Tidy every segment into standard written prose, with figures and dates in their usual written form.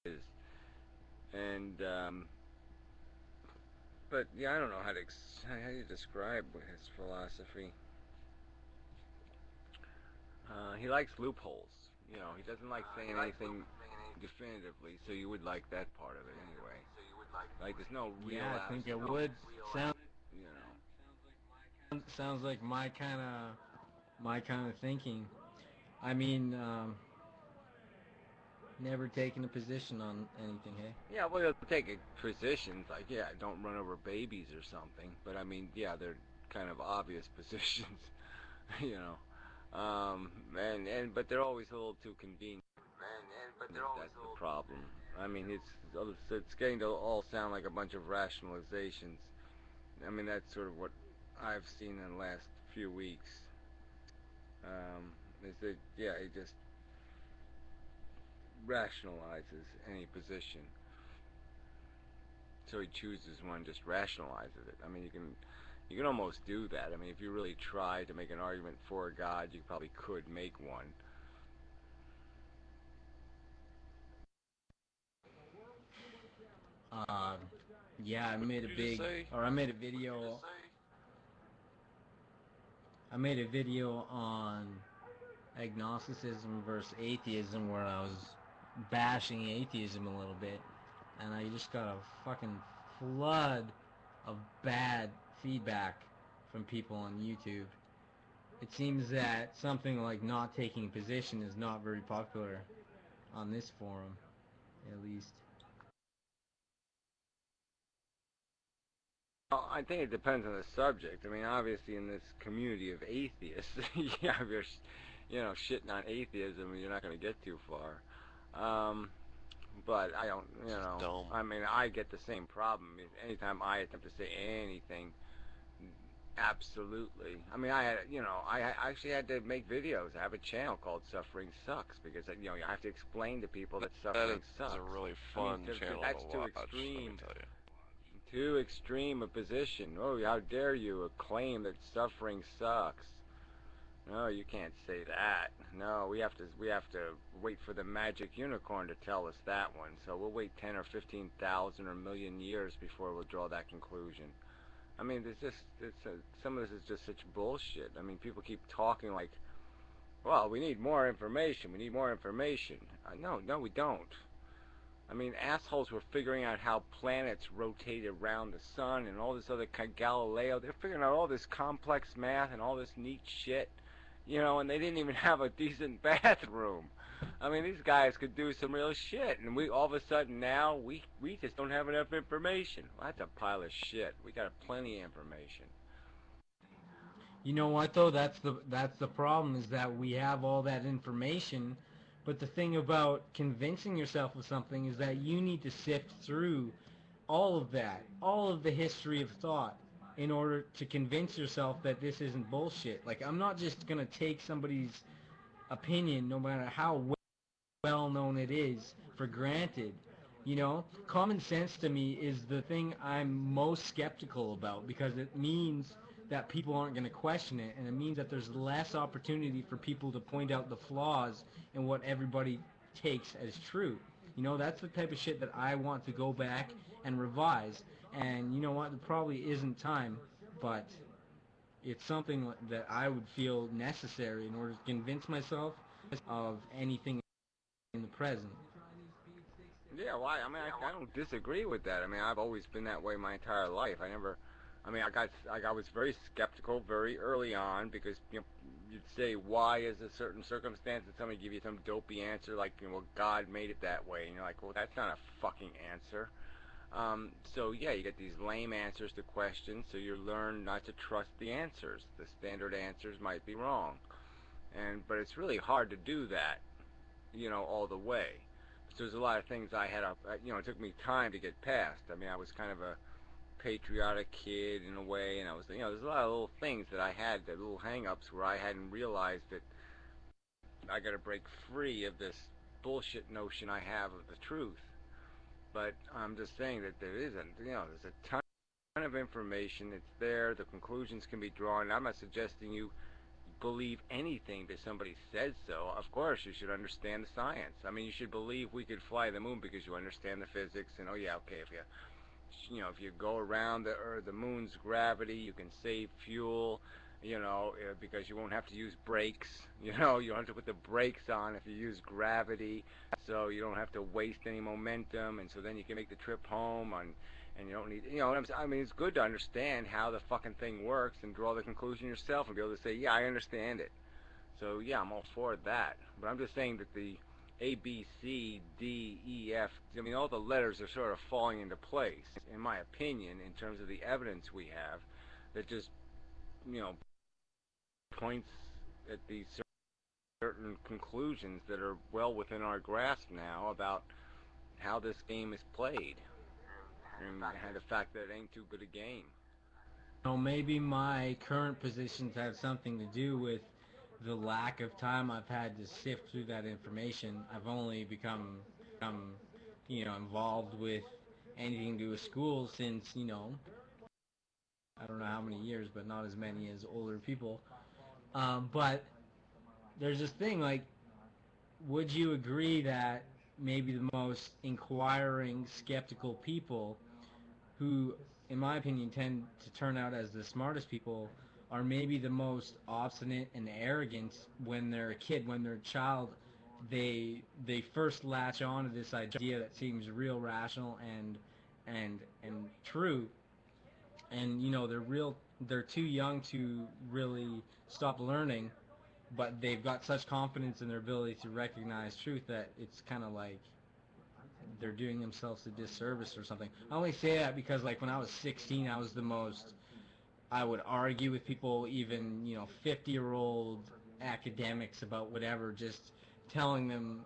is. And but yeah, I don't know how do you describe his philosophy. He likes loopholes. He doesn't like saying anything definitively, so you would like that part of it anyway. Like, there's no real Yeah, I think it absolute, would sound you know. sounds like my kind of thinking. I mean, never taking a position on anything, hey? Yeah, well, they'll take positions like, yeah, don't run over babies or something. But I mean, yeah, they're kind of obvious positions, you know. And but they're always a little too convenient. That's the problem. I mean, it's getting to all sound like a bunch of rationalizations. I mean, that's sort of what I've seen in the last few weeks. Is that yeah, he just rationalizes any position. So he chooses one, just rationalizes it. I mean, you can almost do that. I mean, if you really tried to make an argument for God, you probably could make one. Uh, yeah, I made a What did you just big, say? or I made a video on agnosticism versus atheism where I was bashing atheism a little bit, and I just got a fucking flood of bad feedback from people on YouTube. It seems that something like not taking a position is not very popular on this forum, at least. Well, I think it depends on the subject. I mean, obviously, in this community of atheists, yeah, if you're, shitting on atheism, you're not going to get too far. Um, but I don't, This is dumb. I mean, I get the same problem. Anytime I attempt to say anything, absolutely. I mean, I actually had to make videos. I have a channel called Suffering Sucks because, you have to explain to people that That suffering is a sucks. really I mean, fun channel that's to too watch, let me extreme. tell you. Too extreme a position. Oh, how dare you claim that suffering sucks? No, you can't say that. No, we have to wait for the magic unicorn to tell us that one. So we'll wait 10 or 15,000 or a million years before we'll draw that conclusion. I mean, some of this is just such bullshit. I mean, people keep talking like, well, we need more information. We need more information. No, no, we don't. I mean, assholes were figuring out how planets rotate around the sun and all this other Galileo. They're figuring out all this complex math and all this neat shit, and they didn't even have a decent bathroom. I mean, these guys could do some real shit, and we all of a sudden now we just don't have enough information. Well, that's a pile of shit. We got plenty of information. You know what though? That's the problem is that we have all that information, but the thing about convincing yourself of something is that you need to sift through all of that, all of the history of thought in order to convince yourself that this isn't bullshit. Like I'm not just going to take somebody's opinion no matter how well known it is for granted. Common sense to me is the thing I'm most skeptical about because it means that people aren't going to question it, and it means that there's less opportunity for people to point out the flaws in what everybody takes as true. That's the type of shit that I want to go back and revise. And you know what? There probably isn't time, but it's something that I would feel necessary in order to convince myself of anything in the present. Yeah, well, I don't disagree with that. I mean, I've always been that way my entire life. I mean, I was very skeptical very early on because you'd say why is a certain circumstance and somebody give you some dopey answer like well God made it that way and you're like well that's not a fucking answer. So yeah, you get these lame answers to questions, so you learn not to trust the answers. The standard answers might be wrong, but it's really hard to do that, all the way. So there's a lot of things I had it took me time to get past. I mean, I was kind of a patriotic kid in a way, and there's a lot of little things that I had, that little hang-ups where I hadn't realized that I got to break free of this bullshit notion I have of the truth. But I'm just saying that there isn't, there's a ton of information. It's there. The conclusions can be drawn. I'm not suggesting you believe anything that somebody says so. Of course, you should understand the science. I mean, you should believe we could fly the moon because you understand the physics. And oh yeah, okay, if you go around the Earth, the moon's gravity, you can save fuel. Because you won't have to use brakes. You don't have to put the brakes on if you use gravity, so you don't have to waste any momentum, and so then you can make the trip home and you don't need, what I'm saying? I mean, it's good to understand how the fucking thing works and draw the conclusion yourself and be able to say, yeah, I understand it. So yeah, I'm all for that. But I'm just saying that the A, B, C, D, E, F, I mean, all the letters are sort of falling into place, in my opinion, in terms of the evidence we have, that just, you know, points at these certain conclusions that are well within our grasp now about how this game is played and the fact that it ain't too good a game. Maybe my current positions have something to do with the lack of time I've had to sift through that information. I've only become involved with anything to do with school since, I don't know how many years, but not as many as older people. But there's this thing, like, would you agree that maybe the most inquiring, skeptical people who, in my opinion, tend to turn out as the smartest people are maybe the most obstinate and arrogant when they're a kid, when they're a child. They first latch on to this idea that seems real rational and true, and they're too young to really stop learning, but they've got such confidence in their ability to recognize truth that it's kind of like they're doing themselves a disservice or something. I only say that because, like, when I was 16, I would argue with people, even 50-year-old academics, about whatever, just telling them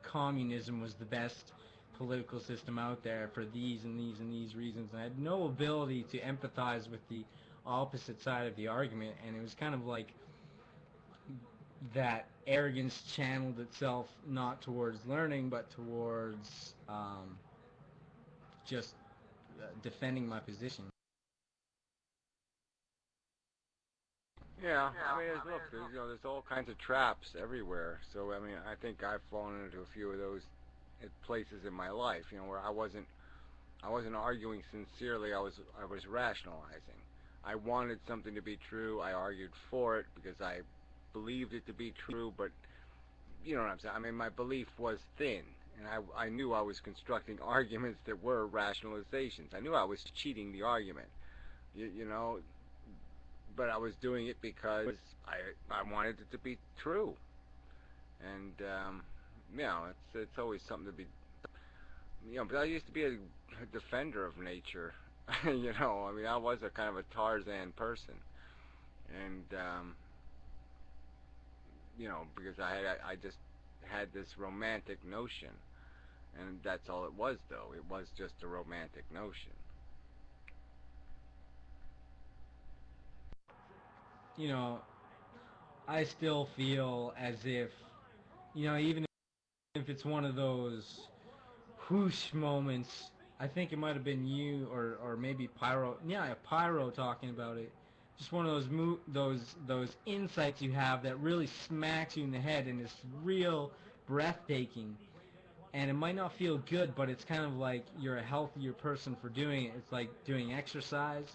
communism was the best political system out there for these and these and these reasons, and I had no ability to empathize with the opposite side of the argument, and it was kind of like that arrogance channeled itself not towards learning but towards just defending my position. Yeah, I mean, there's all kinds of traps everywhere. So I mean, I think I've fallen into a few of those places in my life, where I wasn't arguing sincerely. I was rationalizing. I wanted something to be true. I argued for it because I believed it to be true, but you know what I'm saying? I mean, my belief was thin, and I knew I was constructing arguments that were rationalizations. I knew I was cheating the argument, you know, but I was doing it because I wanted it to be true, and it's always something to be, But I used to be a defender of nature, I mean, I was a kind of a Tarzan person, and because I just had this romantic notion, and that's all it was, though. It was just a romantic notion. you know I still feel as if, even if it's one of those whoosh moments. I think it might have been you or maybe Pyro. Yeah, Pyro talking about it. Just one of those insights you have that really smacks you in the head and it's real breathtaking. And it might not feel good, but it's kind of like you're a healthier person for doing it. It's like doing exercise.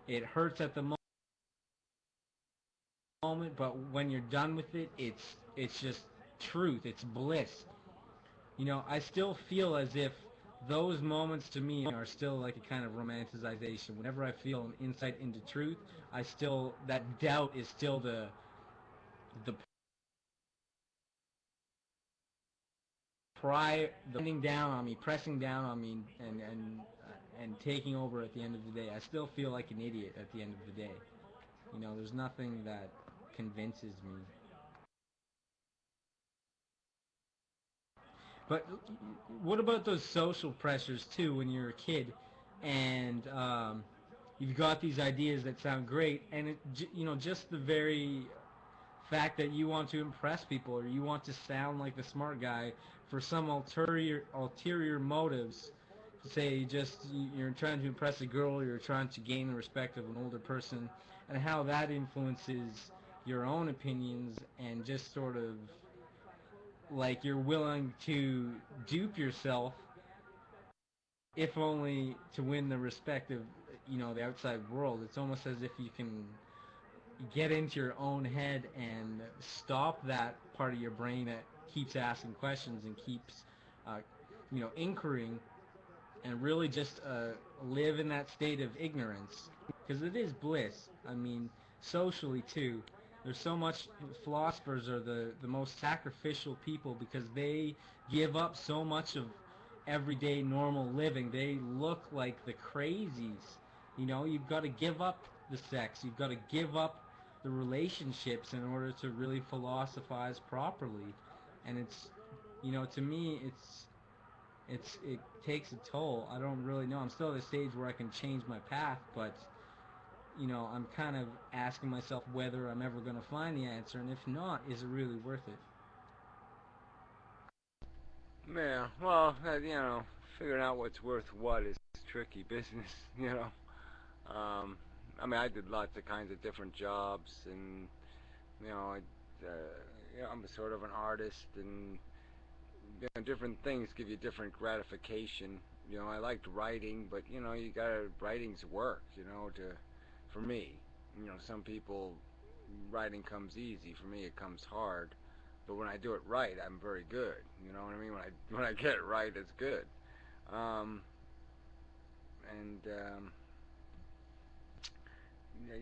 It hurts at the moment, but when you're done with it, it's just truth. It's bliss. I still feel as if those moments to me are still like a kind of romanticization. Whenever I feel an insight into truth, that doubt is still the pressing down on me, and taking over at the end of the day. I still feel like an idiot at the end of the day. There's nothing that convinces me. But what about those social pressures too when you're a kid, and you've got these ideas that sound great, and just the very fact that you want to impress people or you want to sound like the smart guy for some ulterior motives. Say just you're trying to impress a girl, or you're trying to gain the respect of an older person, and how that influences your own opinions and just sort of like you're willing to dupe yourself, if only to win the respect of, the outside world. It's almost as if you can get into your own head and stop that part of your brain that keeps asking questions and keeps, inquiring, and really just live in that state of ignorance, because it is bliss. I mean, socially too. There's so much. Philosophers are the most sacrificial people because they give up so much of everyday normal living. They look like the crazies. You've got to give up the sex. You've got to give up the relationships in order to really philosophize properly. And to me, it takes a toll. I don't really know. I'm still at a stage where I can change my path, but I'm kind of asking myself whether I'm ever going to find the answer, and if not, is it really worth it? Yeah, well, figuring out what's worth what is tricky business. Um, I mean, I did lots of kinds of different jobs, and I'm a sort of an artist, and different things give you different gratification. I liked writing, but you gotta writing's work. For me, some people writing comes easy. For me, it comes hard. But when I do it right, I'm very good. You know what I mean? When I get it right, it's good. Um, and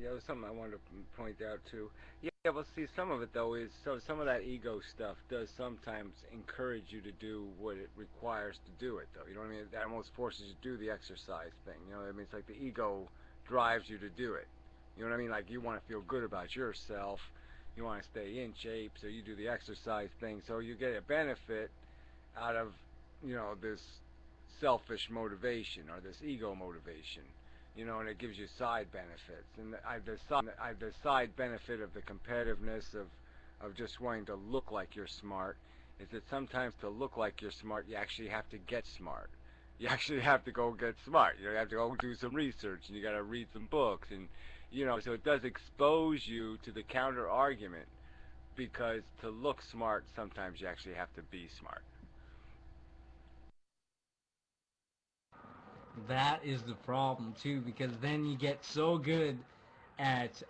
yeah, was something I wanted to point out too. Yeah, well, see, some of it though is some of that ego stuff does sometimes encourage you to do what it requires to do it, though. You know what I mean? That almost forces you to do the exercise thing. You know what I mean? It's like the ego drives you to do it. You know what I mean? Like you want to feel good about yourself, you want to stay in shape, so you do the exercise thing, so you get a benefit out of this selfish motivation or this ego motivation, and it gives you side benefits. And the side benefit of the competitiveness of just wanting to look like you're smart is that sometimes to look like you're smart, you actually have to get smart. You actually have to go get smart. You have to go do some research, and you got to read some books, and so it does expose you to the counter argument, because to look smart, sometimes you actually have to be smart. That is the problem too, because then you get so good at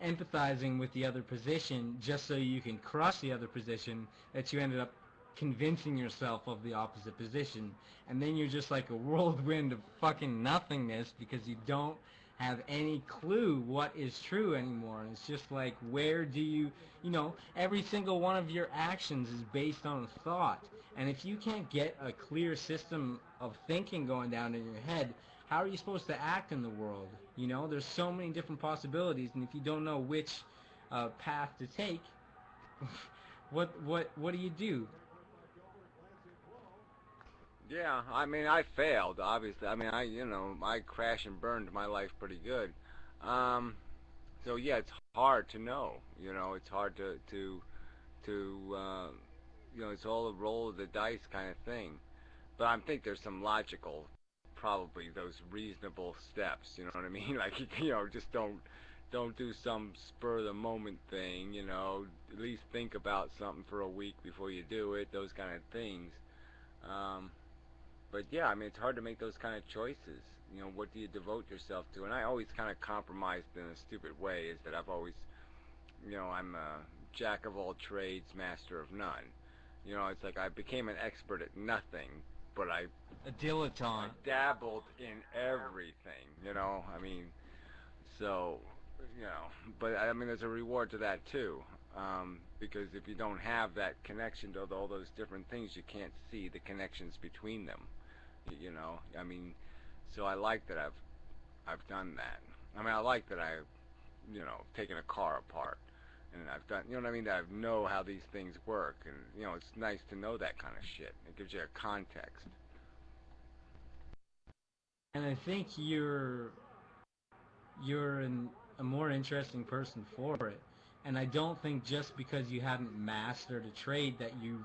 empathizing with the other position just so you can crush the other position that you ended up convincing yourself of the opposite position, and then you're just like a whirlwind of fucking nothingness because you don't have any clue what is true anymore. And it's just like, where do every single one of your actions is based on thought, and if you can't get a clear system of thinking going down in your head, how are you supposed to act in the world? There's so many different possibilities, and if you don't know which path to take, what do you do? Yeah, I mean, I failed, obviously. I mean, I crash and burned my life pretty good. Um, so yeah, it's hard to know. It's hard to it's all a roll of the dice kind of thing. But I think there's some logical, probably those reasonable steps. You know what I mean? Like just don't do some spur of the moment thing. At least think about something for a week before you do it. Those kind of things. Um, but yeah, I mean, it's hard to make those kind of choices. What do you devote yourself to? And I always kind of compromised in a stupid way. Is that I've always, I'm a jack of all trades, master of none. It's like I became an expert at nothing, but A I dilettante. dabbled in everything. I mean, so, but I mean, there's a reward to that too. Because if you don't have that connection to all those different things, you can't see the connections between them. I mean, so I like that I've done that. I mean, I like that I've taken a car apart, and I've done, what I mean, that I know how these things work, and it's nice to know that kind of shit. It gives you a context. And I think you're a more interesting person for it. And I don't think just because you haven't mastered a trade that you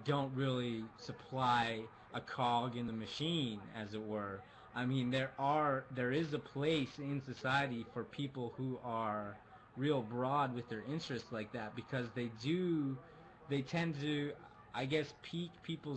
don't really supply a cog in the machine, as it were. I mean, there is a place in society for people who are real broad with their interests like that, because they tend to, I guess, pique people's